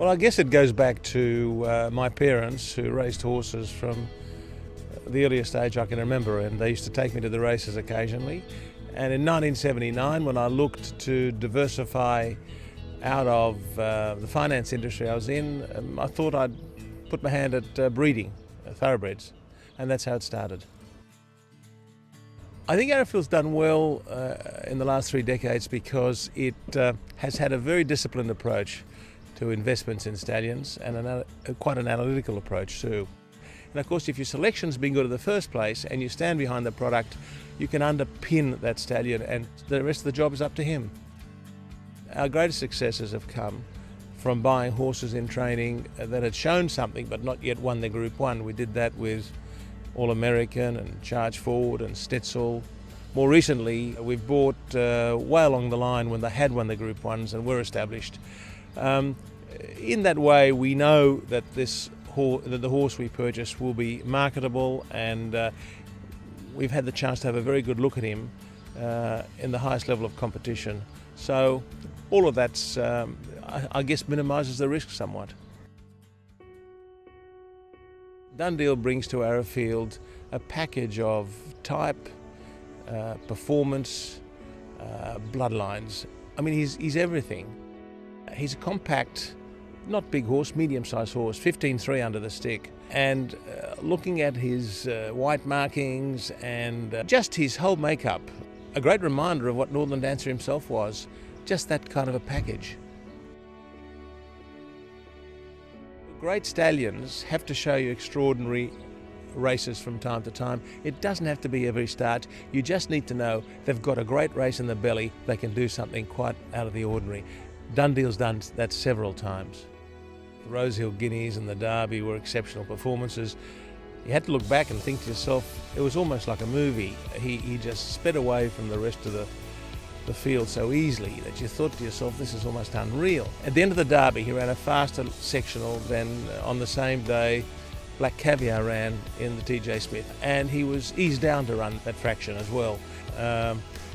Well, I guess it goes back to my parents, who raced horses from the earliest age I can remember, and they used to take me to the races occasionally. And in 1979, when I looked to diversify out of the finance industry I was in, I thought I'd put my hand at breeding thoroughbreds, and that's how it started. I think Arrowfield's done well in the last 3 decades because it has had a very disciplined approach to investments in stallions, and quite an analytical approach too. And of course, if your selection's been good in the first place and you stand behind the product, you can underpin that stallion, and the rest of the job is up to him. Our greatest successes have come from buying horses in training that had shown something but not yet won their Group 1. We did that with All American and Charge Forward and Stetzel. More recently, we've bought way along the line when they had won the Group 1s and were established. In that way, we know that the horse we purchase will be marketable, and we've had the chance to have a very good look at him in the highest level of competition. So all of that's, I guess, minimises the risk somewhat. Dundeel brings to Arrowfield a package of type, performance, bloodlines. I mean, he's everything. He's a compact, not big horse, medium-sized horse, 15.3 under the stick. And looking at his white markings and just his whole makeup, a great reminder of what Northern Dancer himself was, just that kind of a package. Great stallions have to show you extraordinary races from time to time. It doesn't have to be every start. You just need to know they've got a great race in the belly. They can do something quite out of the ordinary. Dundeel's done that several times. The Rosehill Guineas and the Derby were exceptional performances. You had to look back and think to yourself, it was almost like a movie. He just sped away from the rest of the field so easily that you thought to yourself, this is almost unreal. At the end of the Derby, he ran a faster sectional than on the same day Black Caviar ran in the TJ Smith, and he was eased down to run that fraction as well.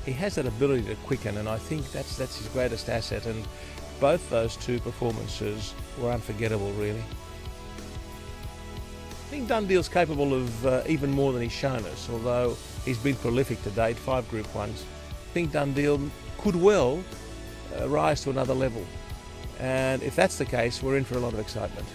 He has that ability to quicken, and I think that's his greatest asset, and both those two performances were unforgettable, really. I think Dundeel's capable of even more than he's shown us, although he's been prolific to date, 5 Group 1s. I think Dundeel could well rise to another level, and if that's the case, we're in for a lot of excitement.